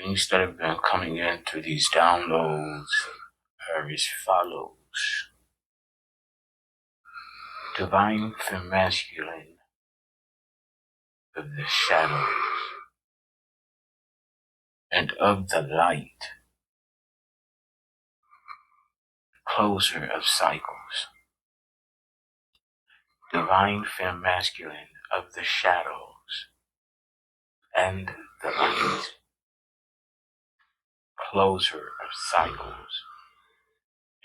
things that have been coming in through these downloads are as follows. Divine Femme masculine of the shadows and of the light, closer of cycles. Divine Femme masculine of the shadows and the light, closer of cycles.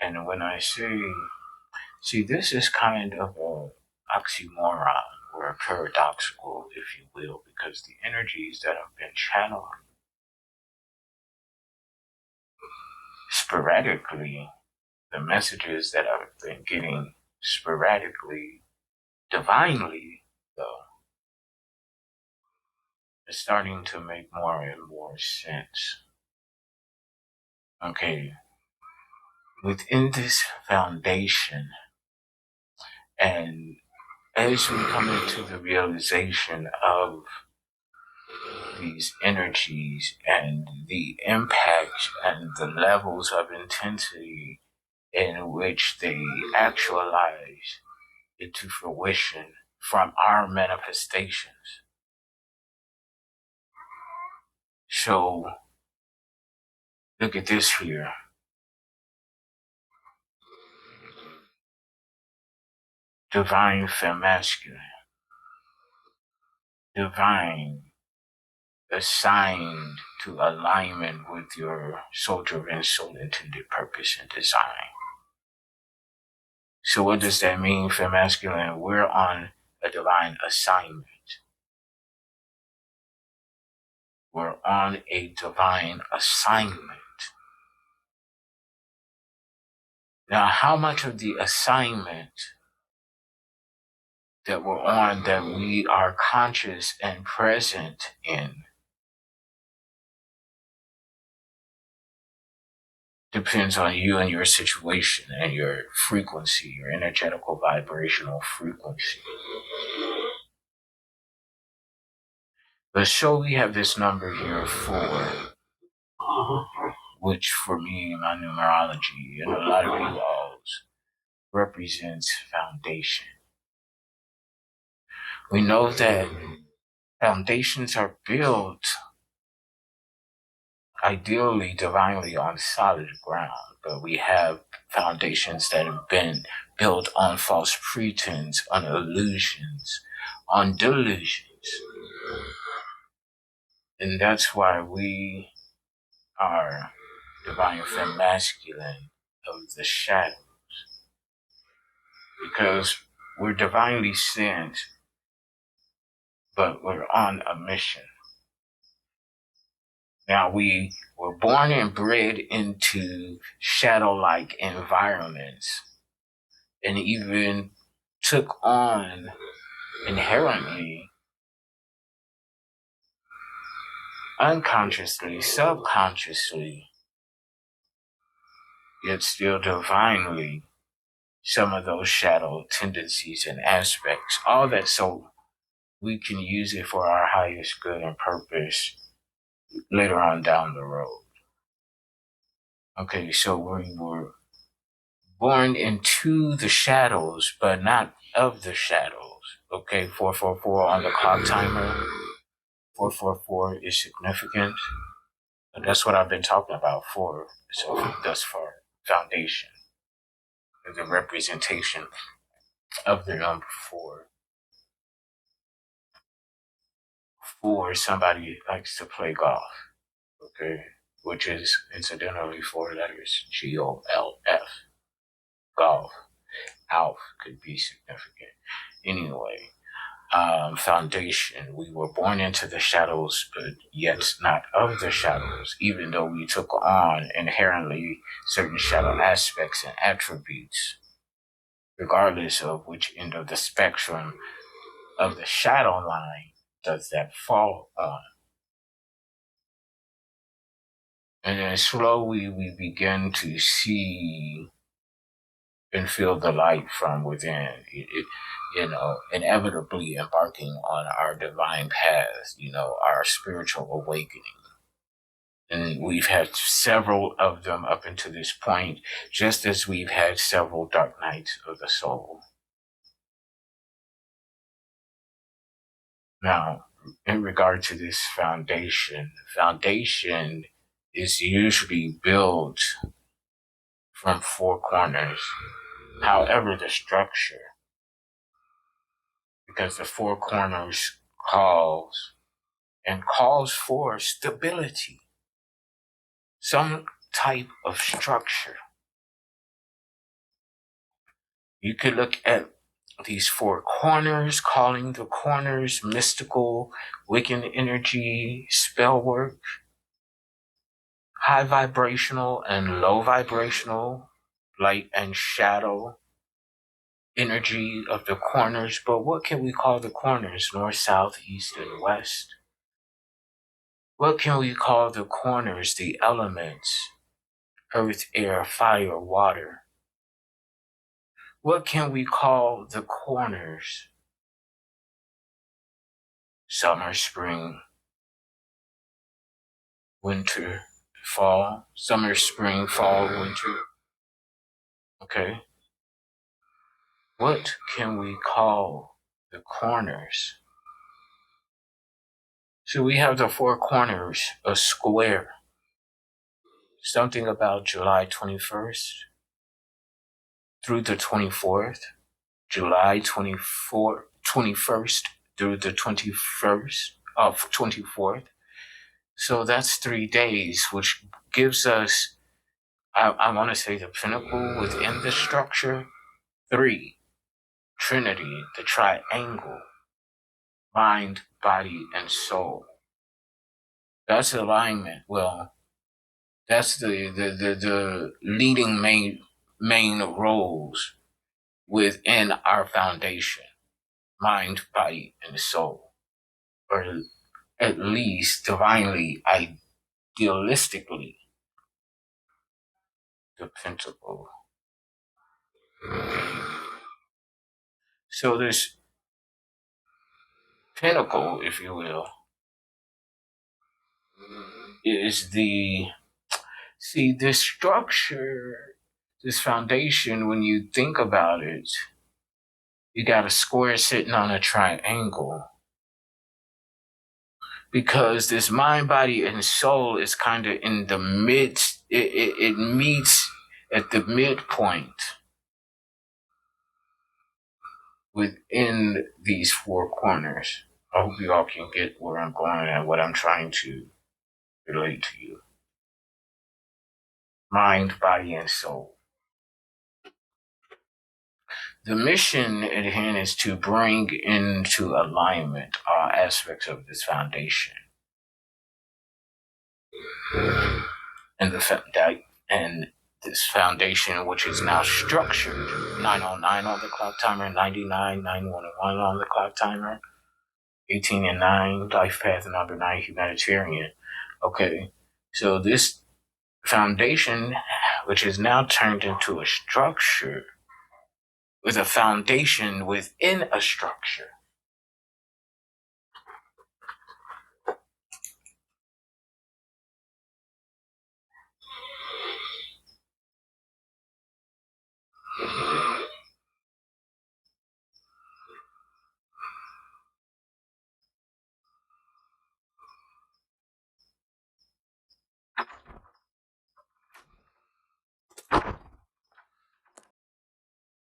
And when I say, this is kind of a oxymoron or a paradoxical, if you will, because the energies that have been channeled sporadically, the messages that I've been getting sporadically, divinely, though, is starting to make more and more sense. Okay, within this foundation, and as we come into the realization of these energies and the impact and the levels of intensity in which they actualize into fruition from our manifestations. So, look at this here. Divine Femme masculine. Divine assigned to alignment with your soul-driven, soul-intended purpose and design. So what does that mean for masculine? We're on a divine assignment. We're on a divine assignment. Now, how much of the assignment that we're on that we are conscious and present in depends on you and your situation and your frequency, your energetical vibrational frequency. But so we have this number here 4, which for me, my numerology and a lot of you all's represents foundation. We know that foundations are built ideally, divinely on solid ground, but we have foundations that have been built on false pretense, on illusions, on delusions. And that's why we are divine Femme masculine of the shadows, because we're divinely sent, but we're on a mission. Now, we were born and bred into shadow-like environments and even took on inherently, unconsciously, subconsciously, yet still divinely, some of those shadow tendencies and aspects, all that so we can use it for our highest good and purpose later on down the road. Okay, so we were born into the shadows, but not of the shadows. Okay, 444 on the clock timer. 444 is significant. And that's what I've been talking about for so thus far. Foundation. The representation of the number 4. For somebody who likes to play golf. Okay, which is incidentally 4 letters, GOLF. Golf. Alf could be significant. Anyway, foundation. We were born into the shadows, but yet not of the shadows, even though we took on inherently certain shadow aspects and attributes, regardless of which end of the spectrum of the shadow line does that fall on. And then slowly we begin to see and feel the light from within, inevitably embarking on our divine path, our spiritual awakening. And we've had several of them up until this point, just as we've had several dark nights of the soul. Now, in regard to this foundation is usually built from four corners. However, the structure, because the four corners calls for stability, some type of structure. You could look at these four corners, calling the corners mystical, Wiccan energy, spell work, high vibrational and low vibrational, light and shadow energy of the corners. But what can we call the corners? North, south, east, and west. What can we call the corners? The elements: earth, air, fire, water. What can we call the corners? Summer, spring, winter, fall. Summer, spring, fall, winter. Okay. What can we call the corners? So we have the four corners, a square. Something about July 21st through the 24th. July 21st through the 24th. So that's 3 days, which gives us, I want to say, the pinnacle within the structure. 3, Trinity, the triangle, mind, body, and soul. That's alignment. Well, that's the leading main roles within our foundation: mind, body, and soul, or at least divinely, idealistically, the pentacle. So this pinnacle, if you will, is this structure, this foundation. When you think about it, you got a square sitting on a triangle, because this mind, body, and soul is kind of in the midst. It meets at the midpoint within these four corners. I hope you all can get where I'm going and what I'm trying to relate to you. Mind, body, and soul. The mission at hand is to bring into alignment all aspects of this foundation. And this foundation, which is now structured, 909 on the clock timer, 99, 911 on the clock timer, 18 and 9, life path number 9, humanitarian. Okay, so this foundation, which is now turned into a structure, with a foundation within a structure.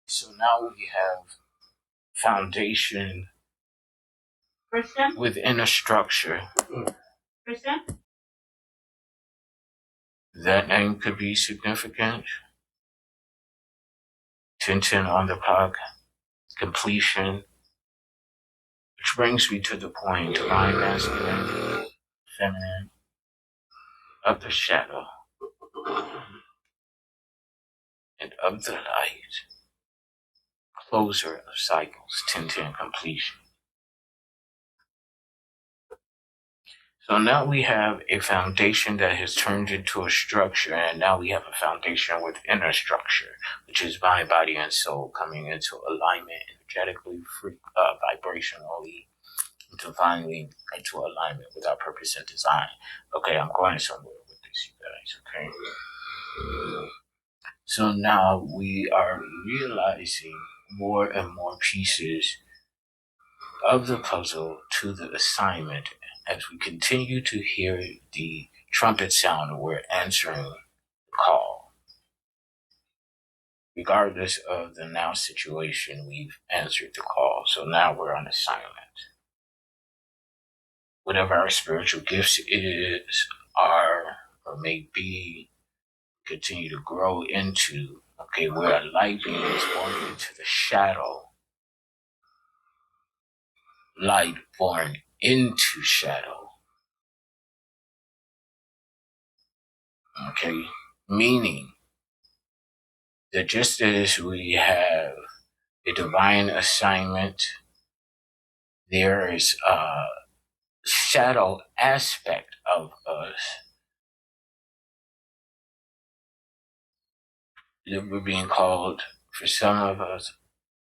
So now we have foundation within a structure. That name could be significant. 1010 on the clock, completion. Which brings me to the point: divine masculine, feminine, of the shadow, and of the light. Closer of cycles, 1010 completion. So now we have a foundation that has turned into a structure, and now we have a foundation within a structure, which is mind, body, and soul coming into alignment, energetically, vibrationally, divinely into alignment with our purpose and design. Okay, I'm going somewhere with you guys, okay? So now we are realizing more and more pieces of the puzzle to the assignment. As we continue to hear the trumpet sound, we're answering the call. Regardless of the now situation, we've answered the call. So now we're on assignment. Whatever our spiritual gifts is, are, or may be, continue to grow into, okay, where a light being is born into the shadow. Light born into shadow. Okay, meaning that just as we have a divine assignment, there is a shadow aspect of us that we're being called, for some of us,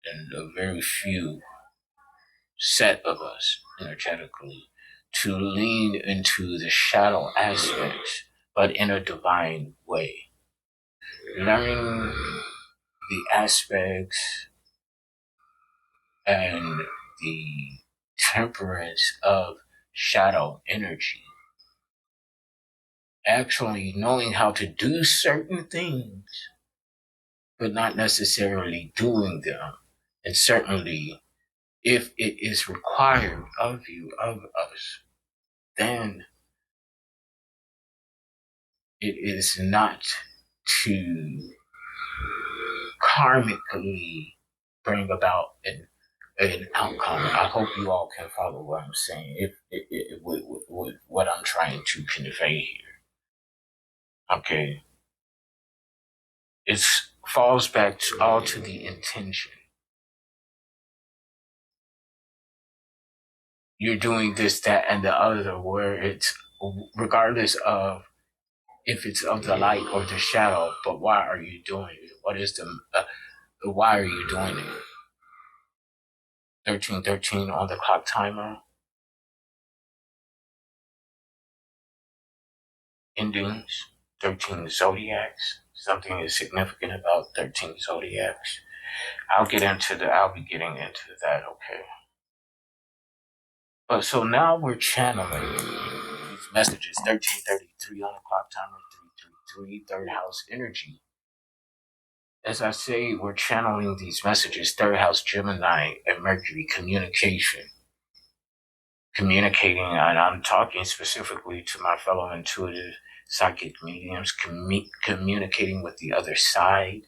and a very few set of us energetically, to lean into the shadow aspects, but in a divine way. Learning the aspects and the temperance of shadow energy. Actually knowing how to do certain things, but not necessarily doing them. And certainly, if it is required of you, of us, then it is not to karmically bring about an outcome. I hope you all can follow what I'm saying, with what I'm trying to convey here. Okay. It falls back all to the intention. You're doing this, that, and the other, where it's regardless of if it's of the light or the shadow, but why are you doing it? What is why are you doing it? 1313 on the clock timer. Endings, 13 zodiacs. Something is significant about 13 zodiacs. I'll be getting into that, okay? But so now we're channeling these messages, 1333 on the clock timer, 333, third house energy. As I say, we're channeling these messages, third house Gemini and Mercury, communication. Communicating, and I'm talking specifically to my fellow intuitive psychic mediums, communicating with the other side.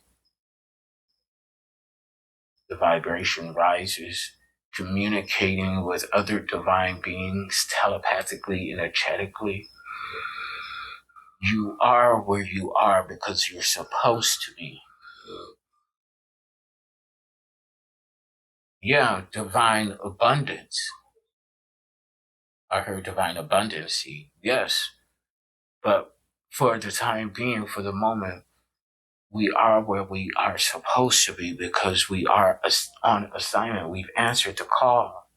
The vibration rises, communicating with other divine beings telepathically, energetically. You are where you are because you're supposed to be. Yeah, divine abundance. I heard divine abundancy. Yes. But for the time being, for the moment, we are where we are supposed to be because we are on assignment. We've answered the call.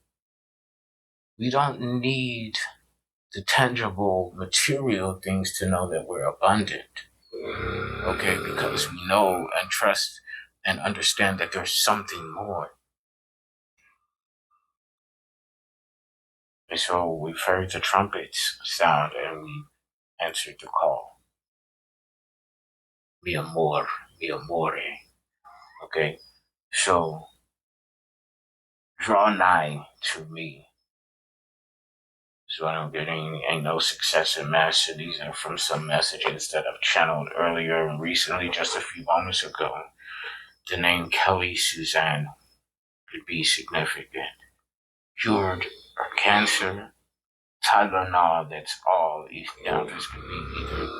We don't need the tangible material things to know that we're abundant. Okay, because we know and trust and understand that there's something more. And so we've heard the trumpets sound and we answered the call. Mi amor, mi amore. Okay, so draw nigh to me. So I don't get ain't no success in master. These are from some messages that I've channeled earlier and recently, just a few moments ago. The name Kelly Suzanne could be significant. Cured her cancer. Tylenol, that's all. Now this could be either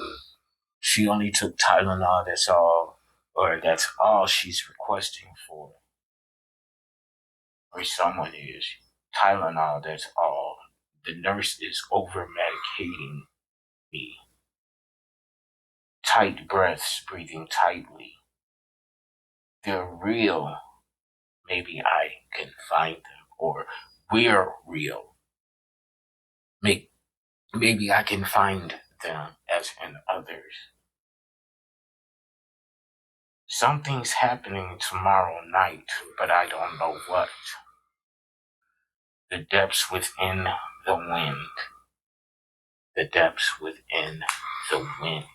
she only took Tylenol, that's all, or that's all she's requesting for. Or someone is. Tylenol, that's all. The nurse is over medicating me. Tight breaths, breathing tightly. They're real. Maybe I can find them. Or we're real. Maybe I can find them as in others. Something's happening tomorrow night, but I don't know what. The depths within the wind. The depths within the wind.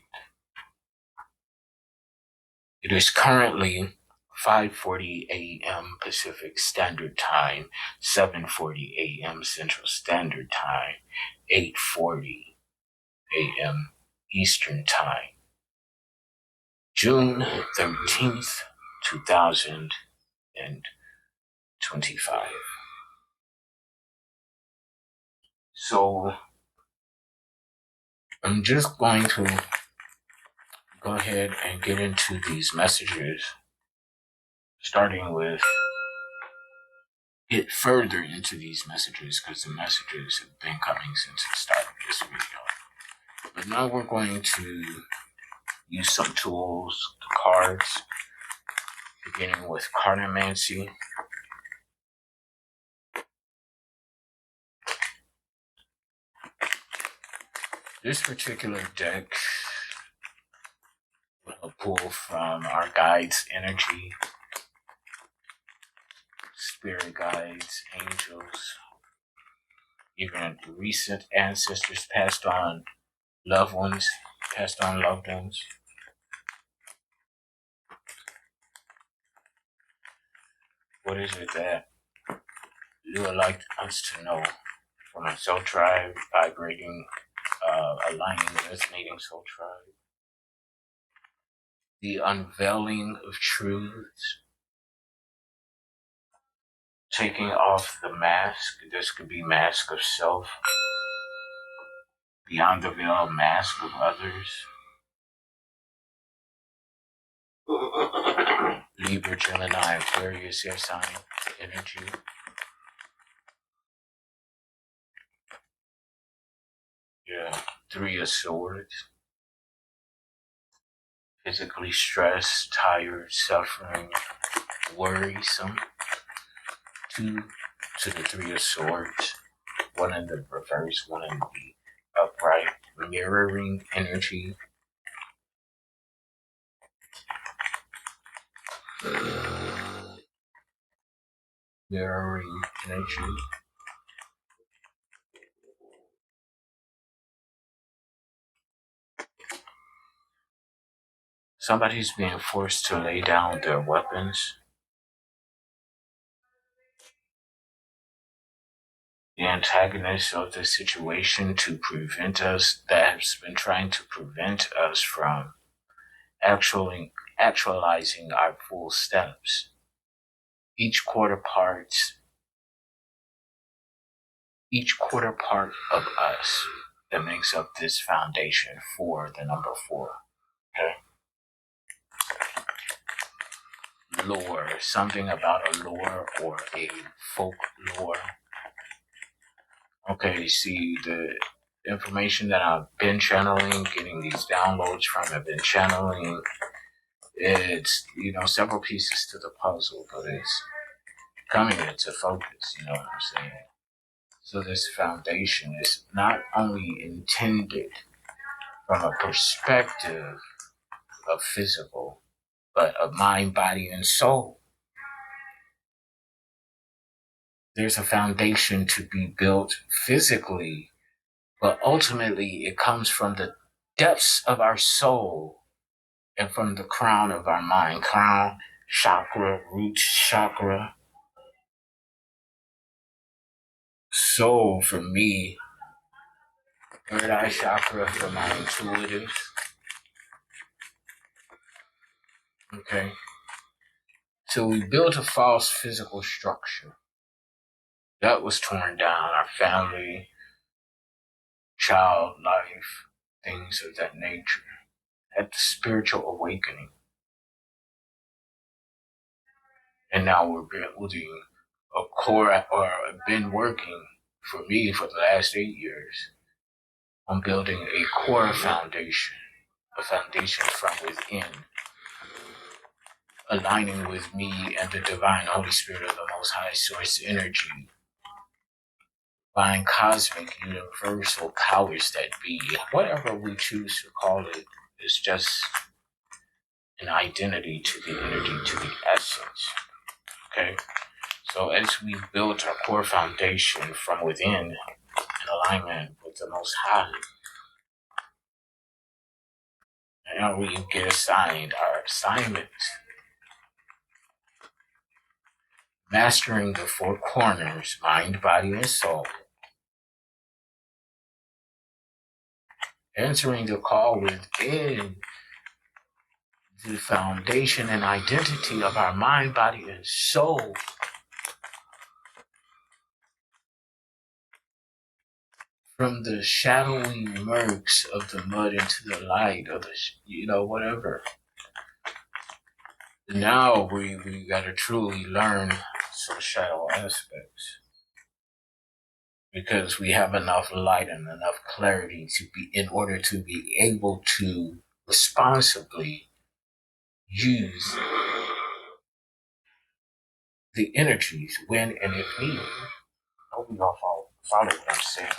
It is currently 5:40 a.m. Pacific Standard Time, 7:40 a.m. Central Standard Time, 8:40 a.m. Eastern Time. June 13th, 2025. So I'm just going to go ahead and get into these messages, starting with get further into these messages because the messages have been coming since the start of this video. But now we're going to use some tools, the cards, beginning with cartomancy. This particular deck will pull from our guides' energy, spirit guides, angels, even recent ancestors, passed on loved ones. What is it that you would like us to know from a soul tribe, vibrating, aligning, resonating soul tribe? The unveiling of truths, taking off the mask. This could be mask of self, beyond the veil, mask of others. Libra, Gemini, Aquarius, air sign, energy. Yeah, 3 of Swords. Physically stressed, tired, suffering, worrisome. 2 to the 3 of Swords. 1 in the reverse, 1 in the upright. Mirroring energy. Mirroring energy. Somebody's being forced to lay down their weapons. The antagonist of the situation to prevent us, that has been trying to prevent us from actualizing our full steps. Each quarter part of us that makes up this foundation for the number 4. Okay? Lore, something about a lore or a folklore. Okay, see, the information that I've been channeling, getting these downloads from, I've been channeling, it's, several pieces to the puzzle, but it's coming into focus, you know what I'm saying? So this foundation is not only intended from a perspective of physical, but of mind, body, and soul. There's a foundation to be built physically, but ultimately it comes from the depths of our soul and from the crown of our mind. Crown chakra, root chakra. Soul for me, third eye chakra for my intuitive. Okay. So we built a false physical structure. That was torn down. Our family, child life, things of that nature. At the spiritual awakening. And now we're building a core, or been working for me for the last 8 years on building a core foundation, a foundation from within, aligning with me and the divine Holy Spirit of the Most High Source energy. divine, cosmic, universal powers that be, whatever we choose to call it, is just an identity to the energy, to the essence. Okay? So as we build our core foundation from within in alignment with the Most High, and we get assigned our assignments, mastering the four corners, mind, body, and soul, answering the call within the foundation and identity of our mind, body, and soul, from the shadowy murks of the mud into the light of the, whatever. Now we gotta truly learn some shadow aspects because we have enough light and enough clarity to be in order to be able to responsibly use the energies when and if needed. I hope you all follow what I'm saying.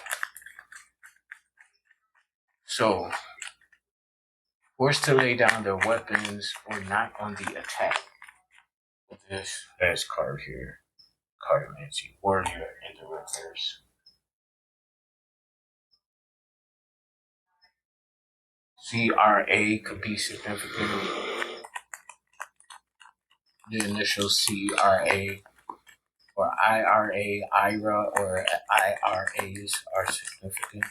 So, forced to lay down their weapons or not on the attack. With this last card here, Cardamancy, Warrior in the reverse. CRA could be significant. The initial CRA or IRA, or IRAs are significant.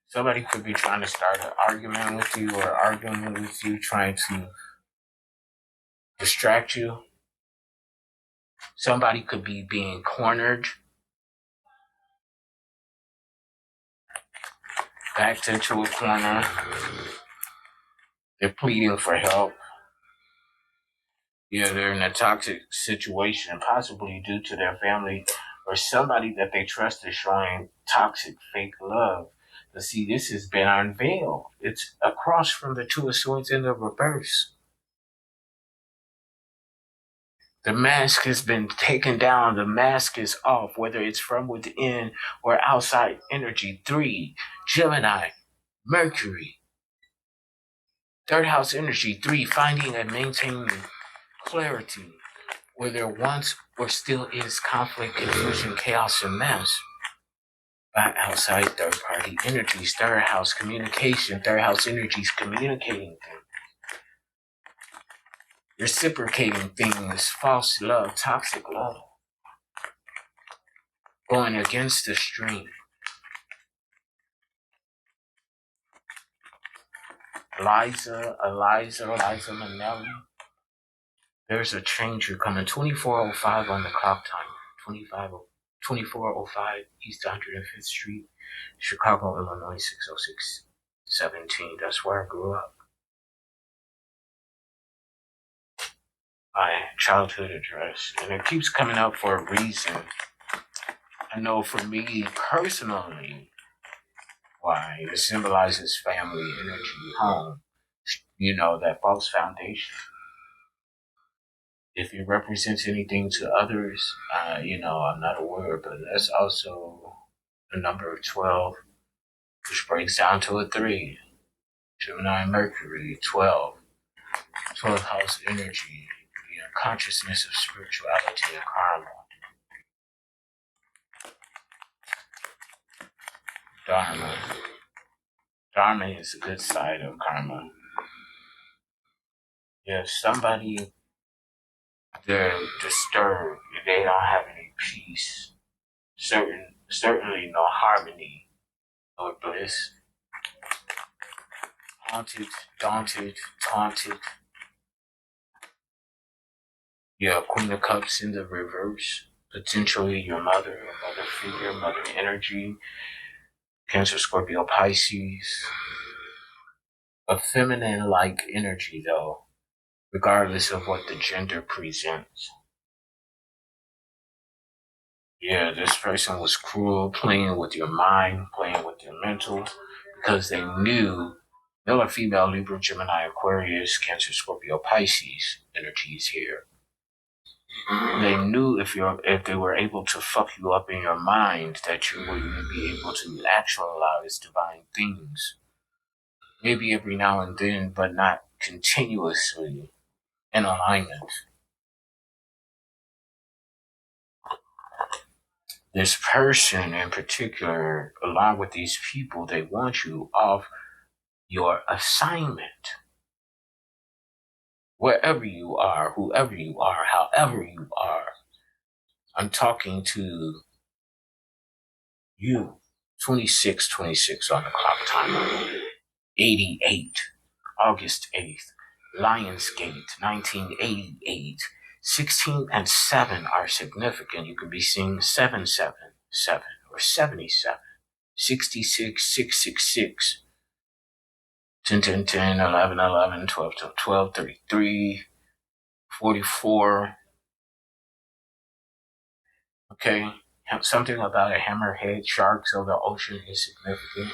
Somebody could be trying to start an argument with you or arguing with you, trying to distract you. Somebody could be being cornered, backed into a corner. They're pleading for help. Yeah, they're in a toxic situation, possibly due to their family or somebody that they trust is showing toxic fake love. But see, this has been unveiled. It's across from the Two of Swords in the reverse. The mask has been taken down. The mask is off, whether it's from within or outside energy. 3, Gemini, Mercury. Third house energy. 3, finding and maintaining clarity where there once or still is conflict, confusion, chaos, and mess. By outside third party energies. Third house communication. Third house energies communicating things. Reciprocating things. False love, toxic love. Going against the stream. Eliza Minnelli. There's a changer coming. 24:05 on the clock time. 24:05 East 105th Street, Chicago, Illinois 60617. That's where I grew up. My childhood address. And it keeps coming up for a reason. I know for me personally why. It symbolizes family, energy, home. That false foundation. If it represents anything to others, I'm not aware, but that's also the number of 12, which breaks down to a 3. Gemini, Mercury, 12. 12th house energy, consciousness of spirituality and karma. Dharma. Dharma is a good side of karma. If somebody, they're disturbed, they don't have any peace, certainly no harmony or bliss. Haunted, daunted, taunted. Yeah, Queen of Cups in the reverse. Potentially your mother, mother figure, mother energy. Cancer, Scorpio, Pisces. A feminine-like energy, though, regardless of what the gender presents. Yeah, this person was cruel, playing with your mind, playing with your mental, because they knew Male or female, Libra, Gemini, Aquarius, Cancer, Scorpio, Pisces energies here. They knew if they were able to fuck you up in your mind, that you wouldn't be able to actualize divine things. Maybe every now and then, but not continuously in alignment. This person in particular, along with these people, they want you off your assignment. Wherever you are, whoever you are, however you are, I'm talking to you. 2626 on the clock timer. 88, August 8th, Lionsgate, 1988. 16 and 7 are significant. You could be seeing 777 or 77, 66, 666, 10, 10, 10, 11, 11, 12, 12, 12, 33, 44. Okay, something about a hammerhead sharks of the ocean is significant.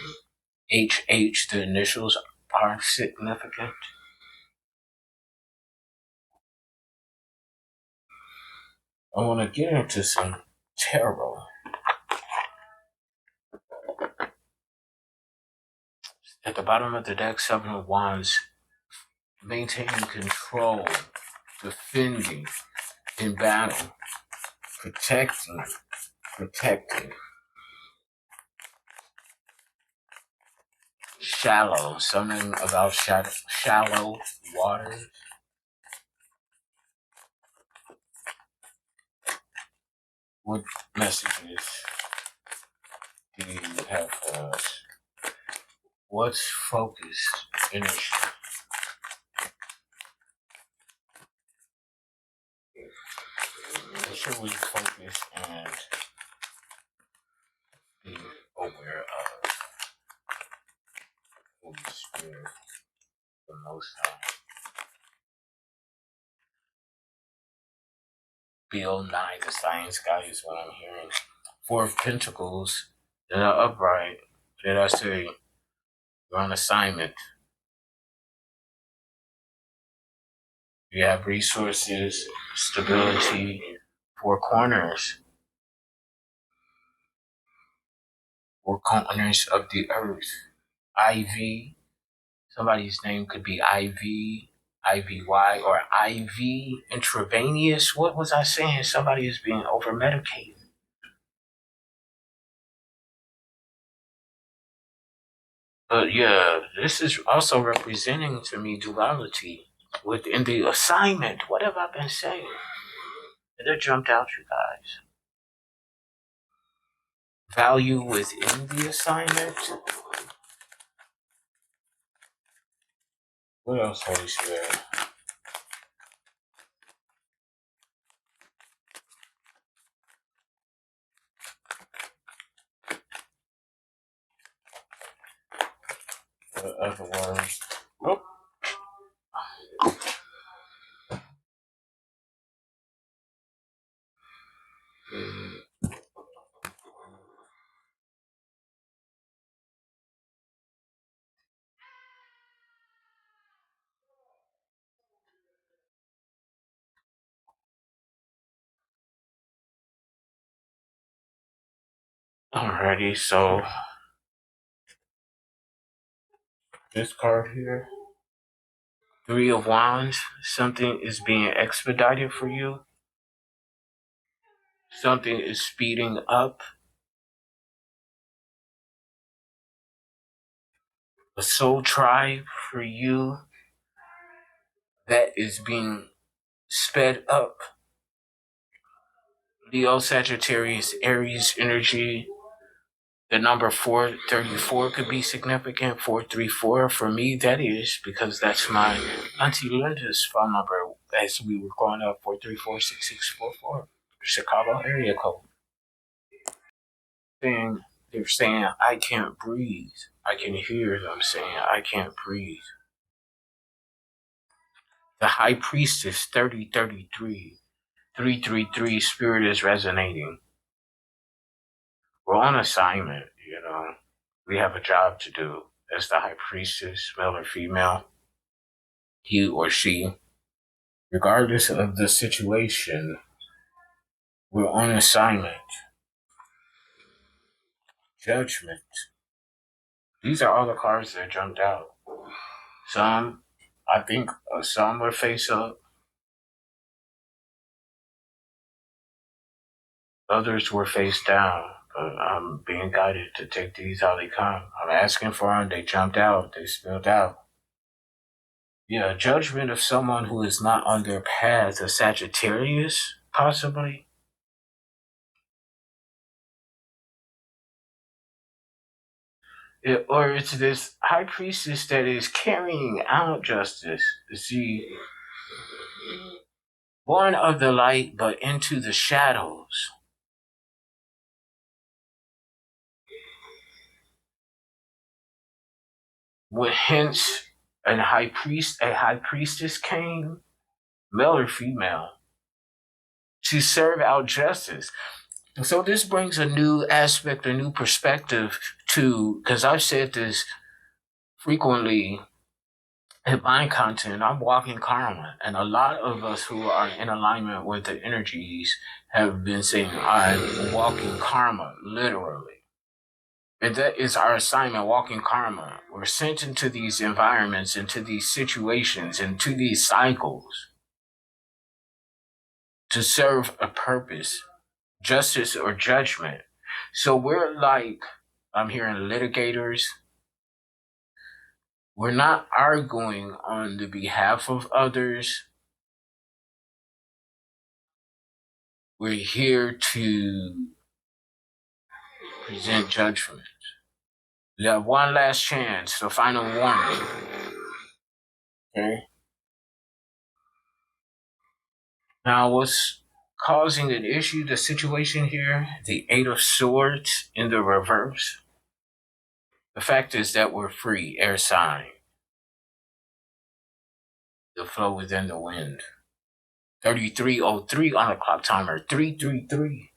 HH, the initials are significant. I want to get into some tarot. At the bottom of the deck, Seven of Wands, maintaining control, defending in battle, protecting. Shallow, something about shallow water. What messages do you have for us? What's focused energy? What should we focus and be aware of? Holy Spirit, the Most High. Bill Nye, the science guy, is what I'm hearing. Four of Pentacles that are upright. Did I say you're on assignment? You have resources, stability, four corners. Four corners of the earth. IV. Somebody's name could be IV, IVY, or IV, intravenous. What was I saying? Somebody is being over medicated. But yeah, this is also representing to me duality within the assignment. What have I been saying? That jumped out, you guys. Value within the assignment. What else, Holy Spirit? What other words? Oh. Alrighty, so this card here, Three of Wands, something is being expedited for you. Something is speeding up. A soul tribe for you that is being sped up. Leo, Sagittarius, Aries energy. The number 434 could be significant. 434 for me, that is, because that's my Auntie Linda's phone number as we were growing up. 434-6644, Chicago area code. They're saying, I can't breathe. I can hear them saying, I can't breathe. The High Priestess, 3033. 333, spirit is resonating. We're on assignment, you know. We have a job to do. as the high priestess, male or female, he or she, regardless of the situation, we're on assignment. Judgment. These are all the cards that jumped out. Some, I think, some were face up. Others were face down. But I'm being guided to take these how they come. I'm asking for them. They jumped out. They spilled out. Yeah, judgment of someone who is not on their path. A Sagittarius, possibly. Or it's this high priestess that is carrying out justice. See, born of the light, but into the shadows. With hence a high priestess came, male or female, to serve out justice. So this brings a new aspect, a new perspective to, because I've said this frequently in my content, I'm walking karma. And a lot of us who are in alignment with the energies have been saying, I'm walking karma, literally. And that is our assignment, walking karma. We're sent into these environments, into these situations, into these cycles to serve a purpose, justice or judgment. So we're like, I'm hearing litigators. We're not arguing on the behalf of others. We're here to present judgment. You have one last chance, the final warning. Okay? Now, what's causing an issue, the situation here, the Eight of Swords in the reverse. The fact is that we're free, air sign. The flow within the wind. 3303 on the clock timer. 333.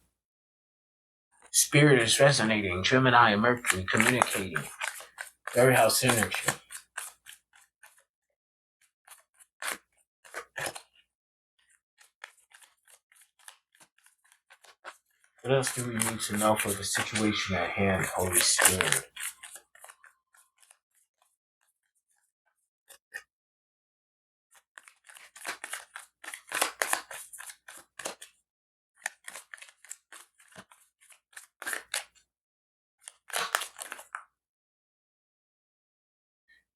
Spirit is resonating. Gemini and Mercury communicating. Third house energy. What else do we need to know for the situation at hand, Holy Spirit?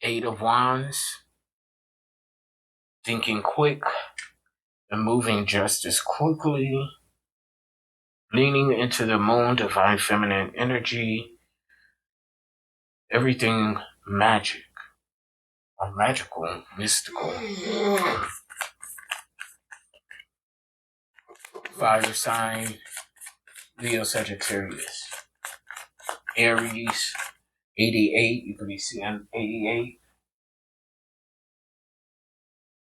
Eight of Wands. Thinking quick and moving just as quickly. Leaning into the moon, divine feminine energy. Everything magic. Or magical, mystical. Fire sign. Leo Sagittarius. Aries. 88. You could be seeing 88.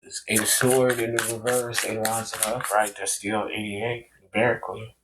It's Eight of Swords in the reverse. Eight of Wands in the upright. That's still 88. Numerically.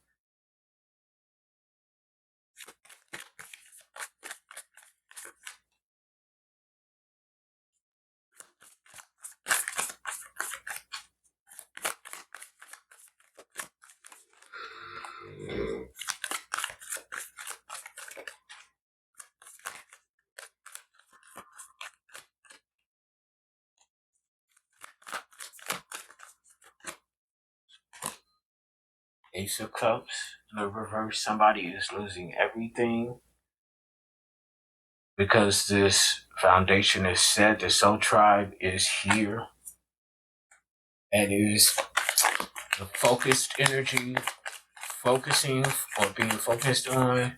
Ace of Cups in the reverse. Somebody is losing everything because this foundation is set. The soul tribe is here. That is the focused energy, focusing or being focused on.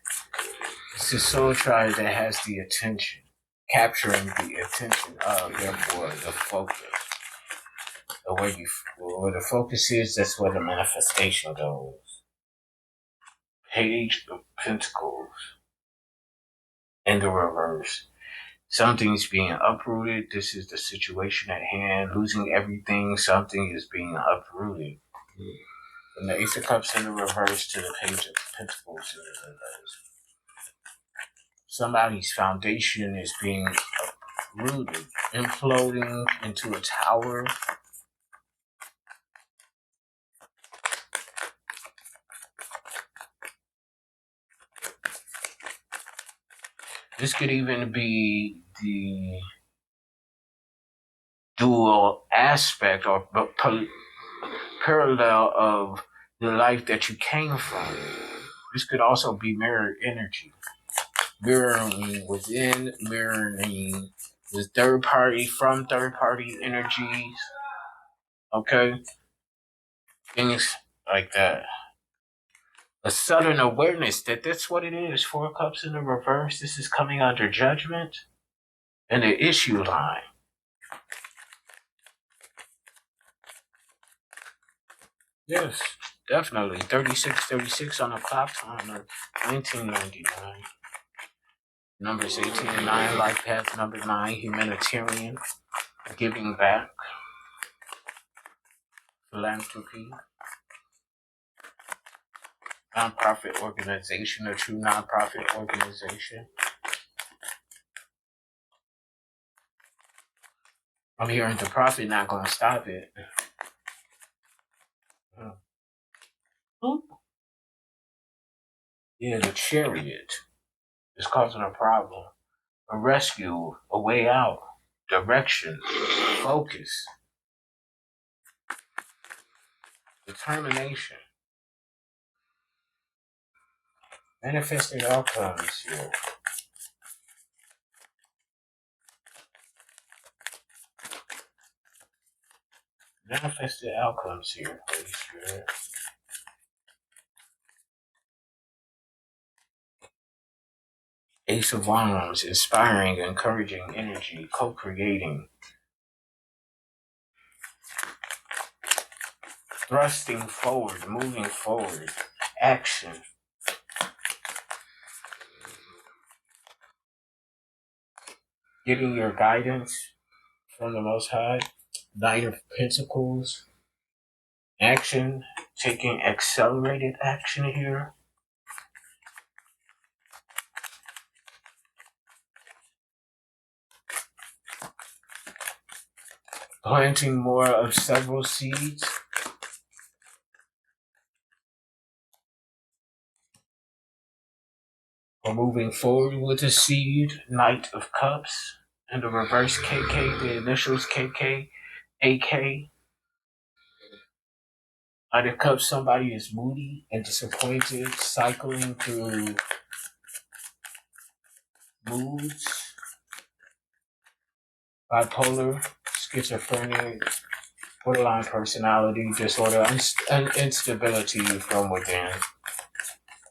It's the soul tribe that has the attention, capturing the attention of, therefore, the focus. Where the focus is, that's where the manifestation goes. Page of Pentacles in the reverse. Something's being uprooted. This is the situation at hand. Losing everything, something is being uprooted. From the Ace of Cups in the reverse to the Page of Pentacles in the reverse. Somebody's foundation is being uprooted, imploding into a tower. This could even be the dual aspect or parallel of the life that you came from. This could also be mirror energy. Mirroring within, mirroring with third party from third party energies. Okay? Things like that. A sudden awareness that that's what it is. 4 cups in the reverse. This is coming under judgment and the issue line. Yes, definitely. 3636 on the clock timer. 1999. Numbers 18 and 9. Life path number 9. Humanitarian. Giving back. Philanthropy. Nonprofit organization. A true nonprofit organization. I'm hearing the profit not going to stop it. Yeah, the chariot is causing a problem. A rescue, a way out, direction, focus, determination, manifesting outcomes here. Manifested outcomes here, Holy Spirit. Ace of Wands, inspiring, encouraging energy, co-creating, thrusting forward, moving forward, action. Getting your guidance from the Most High. Knight of Pentacles, action, taking accelerated action here. Planting more of several seeds. Or moving forward with a seed. Knight of Cups. And the reverse KK, the initials KK, AK. Knight of Cups, somebody is moody and disappointed, cycling through moods. Bipolar, schizophrenic, borderline personality disorder, and instability from within.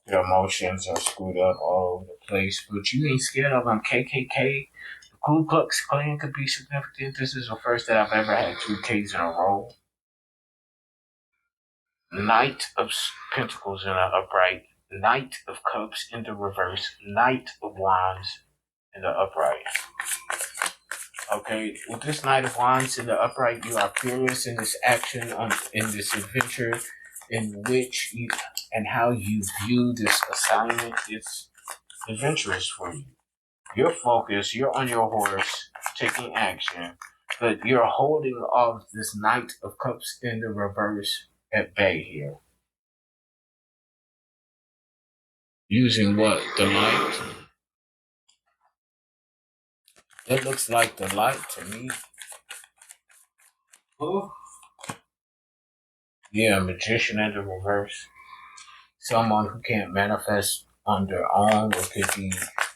Your emotions are screwed up all over the place, but you ain't scared of them. KKK, the Ku Klux Klan could be significant. This is the first that I've ever had 2 Ks in a row. Knight of Pentacles in the upright, Knight of Cups in the reverse, Knight of Wands in the upright. Okay, with this Knight of Wands in the upright, you are fearless in this action, in this adventure, in which you and how you view this assignment. It's adventurous for you. You're focused, you're on your horse, taking action, but you're holding off this Knight of Cups in the reverse at bay here. Using what? The light? That looks like the light to me. Oh. Yeah, magician in the reverse. Someone who can't manifest on their own or could be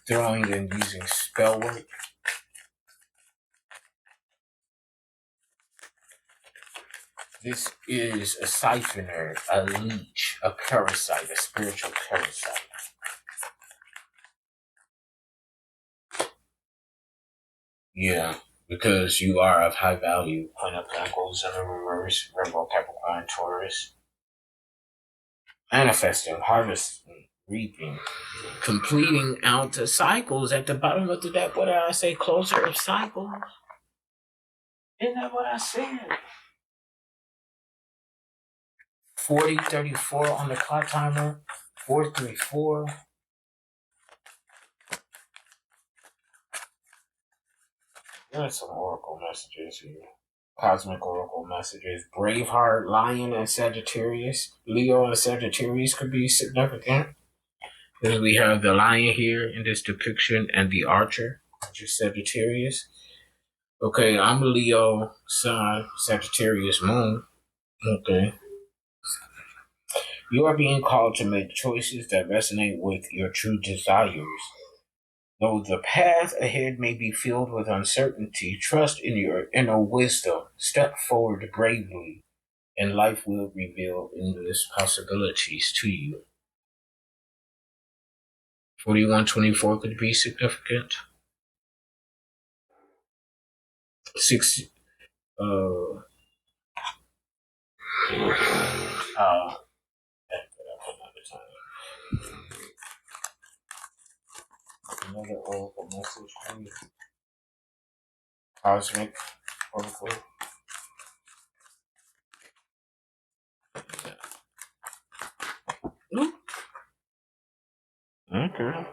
throwing and using spell work. This is a siphoner, a leech, a parasite, a spiritual parasite. Yeah, because you are of high value. Queen of Pentacles in the reverse, Virgo, Capricorn, Taurus. Manifesting, harvesting, reaping, completing out the cycles at the bottom of the deck. What did I say? Closer of cycles. Isn't that what I said? 4034 on the clock timer. 434. There's some oracle messages here. Cosmic oracle messages. Braveheart, Lion, and Sagittarius. Leo and Sagittarius could be significant. Because we have the Lion here in this depiction and the Archer, which is Sagittarius. Okay, I'm a Leo, Sun, Sagittarius, Moon. Okay. You are being called to make choices that resonate with your true desires. Though the path ahead may be filled with uncertainty, trust in your inner wisdom. Step forward bravely, and life will reveal endless possibilities to you. 4124 could be significant. 6 uh uh another oracle message for you. Cosmic oracle. Okay.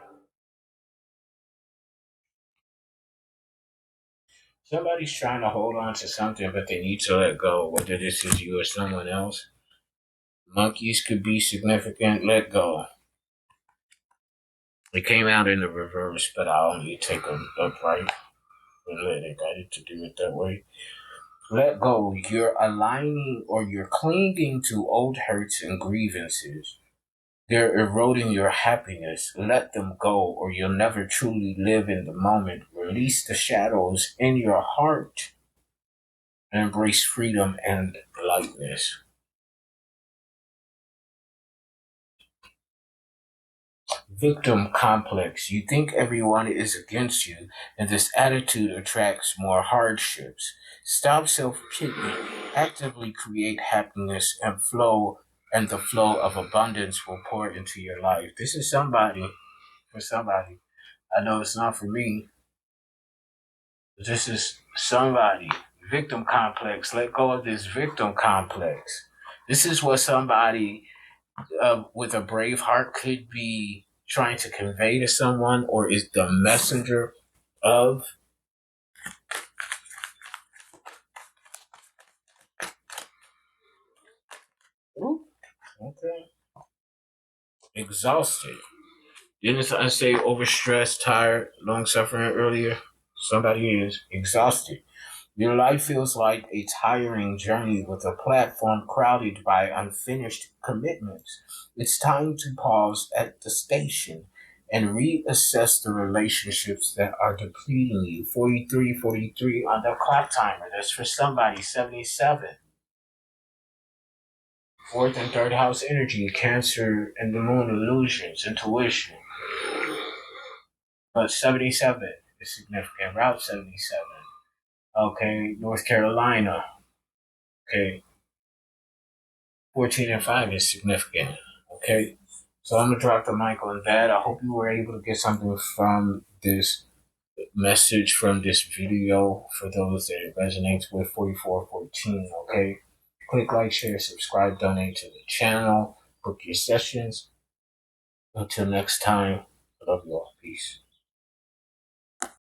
Somebody's trying to hold on to something, but they need to let go, whether this is you or someone else. Monkeys could be significant. Let go. It came out in the reverse, but I only take them upright and let it guide it to do it that way. Let go. You're aligning or you're clinging to old hurts and grievances. They're eroding your happiness. Let them go, or you'll never truly live in the moment. Release the shadows in your heart and embrace freedom and lightness. Victim complex. You think everyone is against you, and this attitude attracts more hardships. Stop self pity. Actively create happiness and the flow of abundance will pour into your life. This is somebody, for somebody. I know it's not for me. This is somebody. Victim complex. Let go of this victim complex. This is what somebody with a brave heart could be trying to convey to someone, or is the messenger of. Ooh, okay. Exhausted. Didn't I say overstressed, tired, long suffering earlier? Somebody is exhausted. Your life feels like a tiring journey with a platform crowded by unfinished commitments. It's time to pause at the station and reassess the relationships that are depleting you. 43 on the clock timer. That's for somebody. 77. Fourth and third house energy, Cancer and the moon illusions, intuition. But 77 is significant. Route 77. Okay, North Carolina. Okay, 14 and 5 is significant. Okay, so I'm gonna drop the mic on that. I hope you were able to get something from this message, from this video, for those that it resonates with. 4414. Okay, click like, share, subscribe, donate to the channel, book your sessions. Until next time, I love you all. Peace.